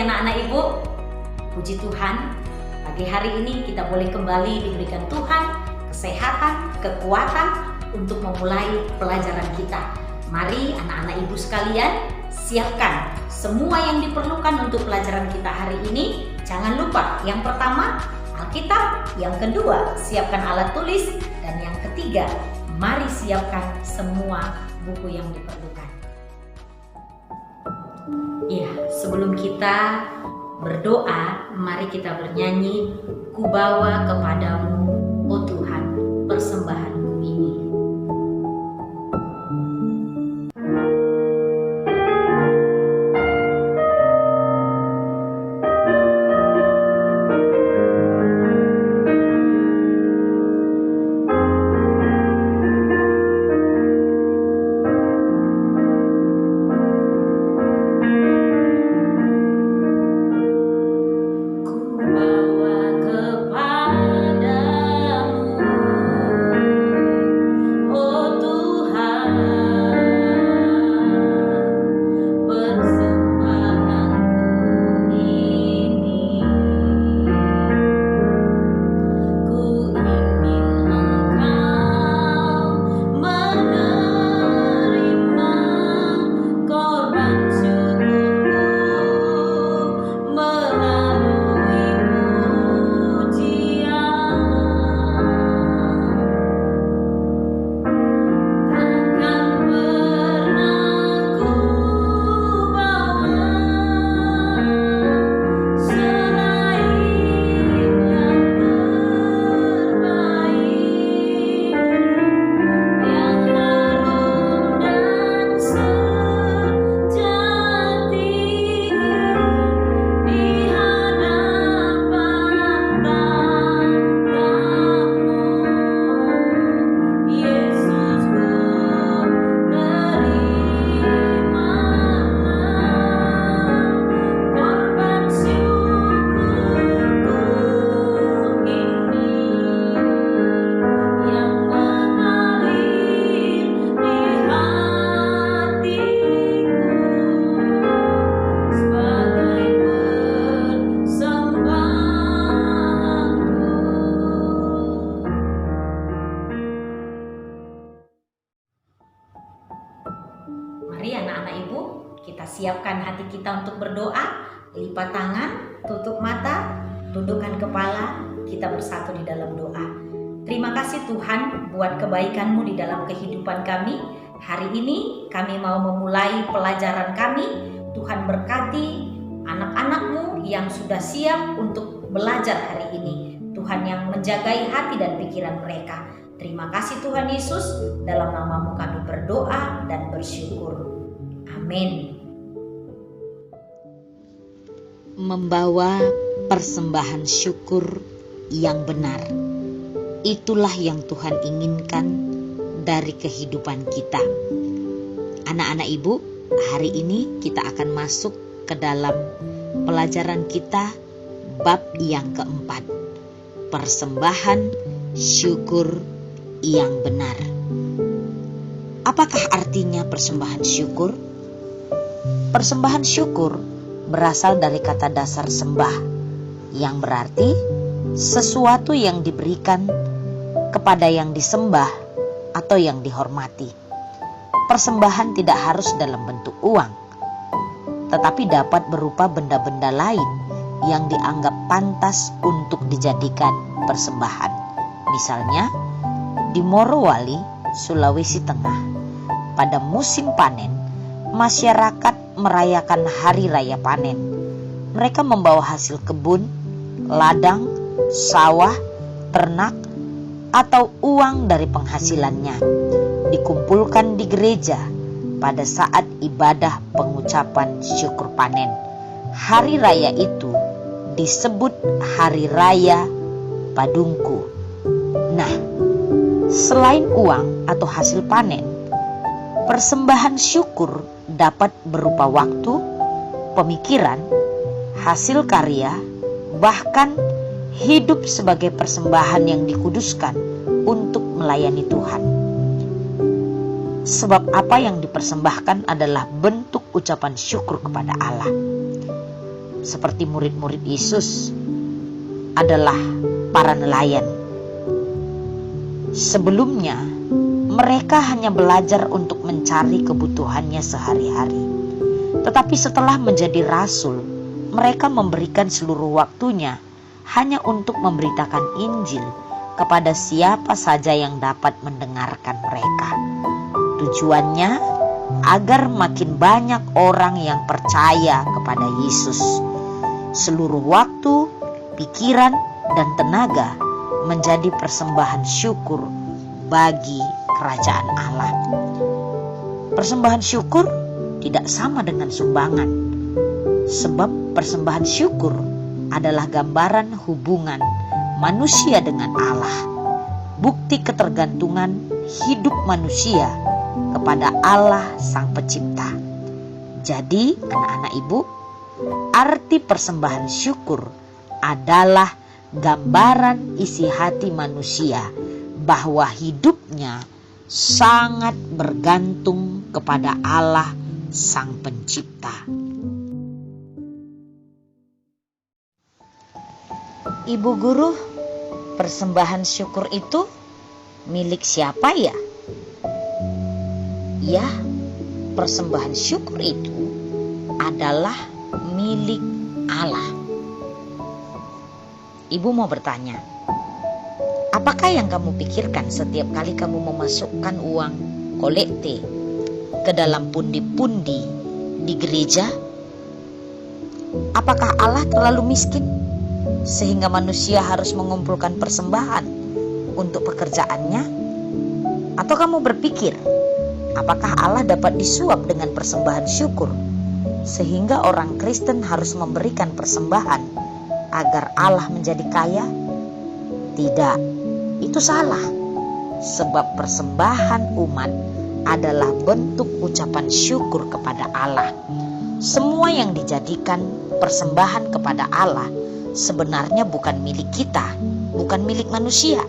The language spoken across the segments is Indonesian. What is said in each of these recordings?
anak-anak Ibu. Puji Tuhan, pagi hari ini kita boleh kembali diberikan Tuhan kesehatan, kekuatan untuk memulai pelajaran kita. Mari anak-anak Ibu sekalian, siapkan semua yang diperlukan untuk pelajaran kita hari ini. Jangan lupa, yang pertama Alkitab, yang kedua siapkan alat tulis, dan yang ketiga mari siapkan semua buku yang diperlukan. Ya, sebelum kita berdoa, mari kita bernyanyi, "Ku bawa kepadamu, oh Tuhan, persembahanku ini." Mari anak-anak Ibu, kita siapkan hati kita untuk berdoa. Lipat tangan, tutup mata, tundukkan kepala, kita bersatu di dalam doa. Terima kasih Tuhan buat kebaikan-Mu di dalam kehidupan kami. Hari ini kami mau memulai pelajaran kami. Tuhan berkati anak-anak-Mu yang sudah siap untuk belajar hari ini. Tuhan yang menjagai hati dan pikiran mereka. Terima kasih Tuhan Yesus, dalam nama-Mu kami berdoa dan bersyukur. Amin. Membawa persembahan syukur yang benar. Itulah yang Tuhan inginkan dari kehidupan kita. Anak-anak Ibu, hari ini kita akan masuk ke dalam pelajaran kita bab yang keempat. Persembahan syukur yang benar. Apakah artinya persembahan syukur? Persembahan syukur berasal dari kata dasar sembah, yang berarti sesuatu yang diberikan kepada yang disembah atau yang dihormati. Persembahan tidak harus dalam bentuk uang, tetapi dapat berupa benda-benda lain yang dianggap pantas untuk dijadikan persembahan. Misalnya, di Morowali, Sulawesi Tengah, pada musim panen, masyarakat merayakan hari raya panen. Mereka membawa hasil kebun, ladang, sawah, ternak, atau uang dari penghasilannya, dikumpulkan di gereja pada saat ibadah pengucapan syukur panen. Hari raya itu disebut Hari Raya Padungku. Nah, selain uang atau hasil panen, persembahan syukur dapat berupa waktu, pemikiran, hasil karya, bahkan hidup sebagai persembahan yang dikuduskan untuk melayani Tuhan. Sebab apa yang dipersembahkan adalah bentuk ucapan syukur kepada Allah. seperti murid-murid Yesus adalah para nelayan. Sebelumnya, mereka hanya belajar untuk mencari kebutuhannya sehari-hari. Tetapi setelah menjadi rasul, mereka memberikan seluruh waktunya hanya untuk memberitakan Injil kepada siapa saja yang dapat mendengarkan mereka. Tujuannya agar makin banyak orang yang percaya kepada Yesus. Seluruh waktu, pikiran, dan tenaga menjadi persembahan syukur bagi kerajaan Allah. Persembahan syukur tidak sama dengan sumbangan, sebab persembahan syukur adalah gambaran hubungan manusia dengan Allah, bukti ketergantungan hidup manusia kepada Allah Sang Pencipta. Jadi, anak-anak ibu, arti persembahan syukur adalah gambaran isi hati manusia bahwa hidupnya sangat bergantung kepada Allah Sang Pencipta. Ibu guru, persembahan syukur itu milik siapa ya? Ya, persembahan syukur itu adalah milik Allah. Ibu mau bertanya, apakah yang kamu pikirkan setiap kali kamu memasukkan uang kolekte ke dalam pundi-pundi di gereja? Apakah Allah terlalu miskin sehingga manusia harus mengumpulkan persembahan untuk pekerjaannya? Atau kamu berpikir, apakah Allah dapat disuap dengan persembahan syukur sehingga orang Kristen harus memberikan persembahan agar Allah menjadi kaya? Tidak, itu salah. Sebab persembahan umat adalah bentuk ucapan syukur kepada Allah. Semua yang dijadikan persembahan kepada Allah sebenarnya bukan milik kita, bukan milik manusia.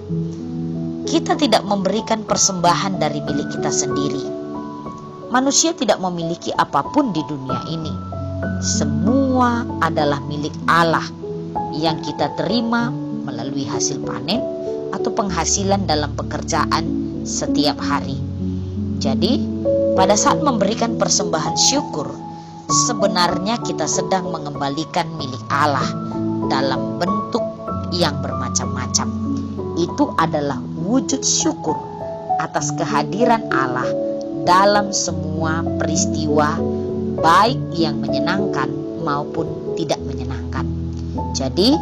Kita tidak memberikan persembahan dari milik kita sendiri. Manusia tidak memiliki apapun di dunia ini. Semua adalah milik Allah yang kita terima melalui hasil panen atau penghasilan dalam pekerjaan setiap hari. Jadi, pada saat memberikan persembahan syukur, sebenarnya kita sedang mengembalikan milik Allah dalam bentuk yang bermacam-macam. Itu adalah wujud syukur atas kehadiran Allah dalam semua peristiwa, baik yang menyenangkan maupun tidak menyenangkan. Jadi,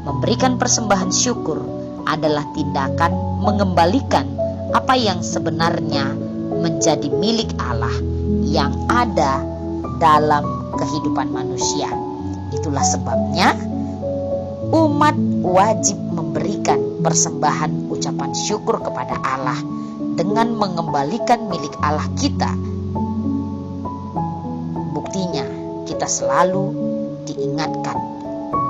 memberikan persembahan syukur adalah tindakan mengembalikan apa yang sebenarnya menjadi milik Allah yang ada dalam kehidupan manusia. Itulah sebabnya umat wajib memberikan persembahan ucapan syukur kepada Allah dengan mengembalikan milik Allah kita. Buktinya, kita selalu diingatkan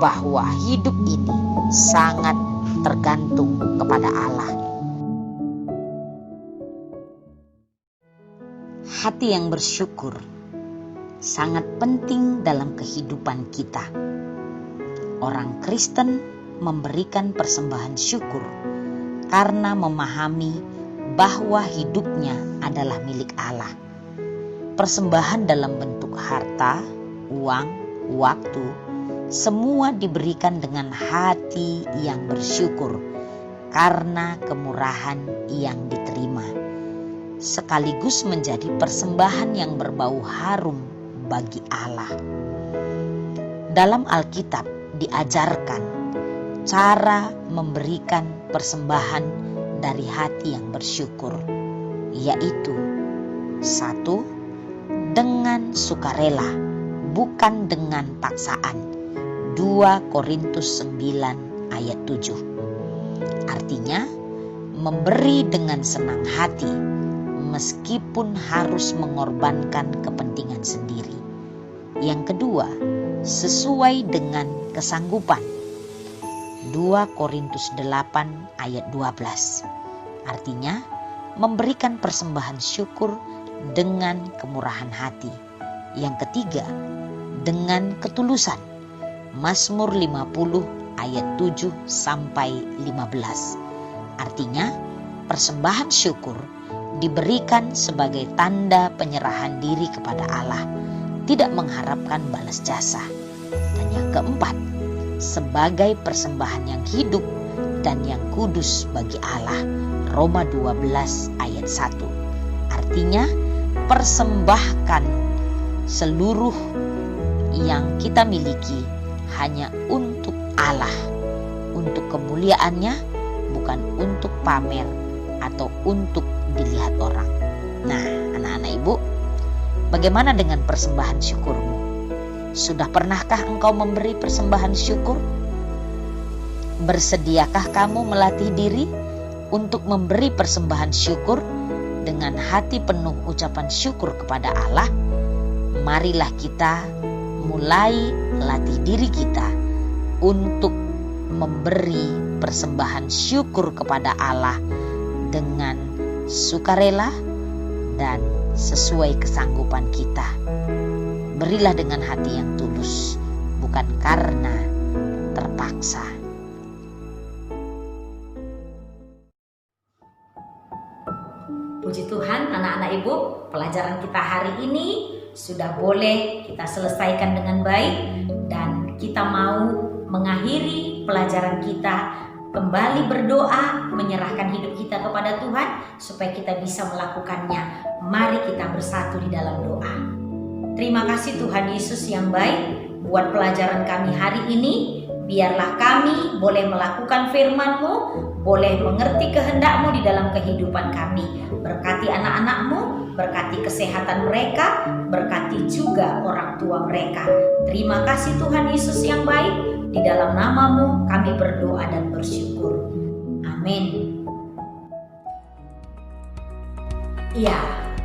bahwa hidup ini sangat tergantung kepada Allah. Hati yang bersyukur sangat penting dalam kehidupan kita. Orang Kristen memberikan persembahan syukur karena memahami bahwa hidupnya adalah milik Allah. Persembahan dalam bentuk harta, uang, waktu, semua diberikan dengan hati yang bersyukur karena kemurahan yang diterima, sekaligus menjadi persembahan yang berbau harum bagi Allah. Dalam Alkitab diajarkan cara memberikan persembahan dari hati yang bersyukur, yaitu 1. Dengan sukarela, bukan dengan paksaan. 2 Korintus 9 ayat 7. Artinya, memberi dengan senang hati meskipun harus mengorbankan kepentingan sendiri. Yang kedua, sesuai dengan kesanggupan. 2 Korintus 8 ayat 12. Artinya, memberikan persembahan syukur dengan kemurahan hati. Yang ketiga, dengan ketulusan. Mazmur 50 ayat 7 sampai 15. Artinya, persembahan syukur diberikan sebagai tanda penyerahan diri kepada Allah, tidak mengharapkan balas jasa. Dan yang keempat, sebagai persembahan yang hidup dan yang kudus bagi Allah. Roma 12 ayat 1. Artinya, persembahkan seluruh yang kita miliki hanya untuk Allah, untuk kemuliaannya, bukan untuk pamer atau untuk dilihat orang. Nah, anak-anak ibu, bagaimana dengan persembahan syukurmu? Sudah pernahkah engkau memberi persembahan syukur? Bersediakah kamu melatih diri untuk memberi persembahan syukur dengan hati penuh ucapan syukur kepada Allah? Marilah kita mulai latih diri kita untuk memberi persembahan syukur kepada Allah dengan sukarela dan sesuai kesanggupan kita. Berilah dengan hati yang tulus, bukan karena terpaksa. Puji Tuhan, anak-anak ibu, pelajaran kita hari ini sudah boleh kita selesaikan dengan baik, dan kita mau mengakhiri pelajaran kita kembali berdoa, menyerahkan hidup kita kepada Tuhan supaya kita bisa melakukannya. Mari kita bersatu di dalam doa. Terima kasih Tuhan Yesus yang baik buat pelajaran kami hari ini. Biarlah kami boleh melakukan firman-Mu, boleh mengerti kehendak-Mu di dalam kehidupan kami. Berkati anak-anak-Mu, berkati kesehatan mereka, berkati juga orang tua mereka. Terima kasih Tuhan Yesus yang baik. Di dalam nama-Mu kami berdoa dan bersyukur. Amin. Ya,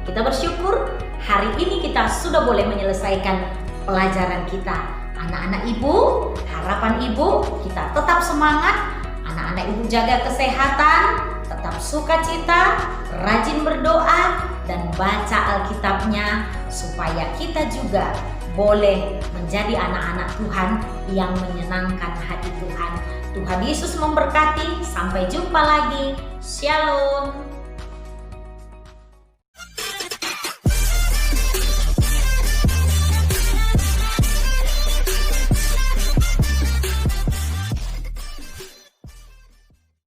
kita bersyukur hari ini kita sudah boleh menyelesaikan pelajaran kita. Anak-anak ibu, harapan ibu kita tetap semangat. Anak-anak ibu jaga kesehatan, tetap sukacita, rajin berdoa, dan baca Alkitabnya supaya kita juga boleh menjadi anak-anak Tuhan yang menyenangkan hati Tuhan. Tuhan Yesus memberkati. Sampai jumpa lagi. Shalom.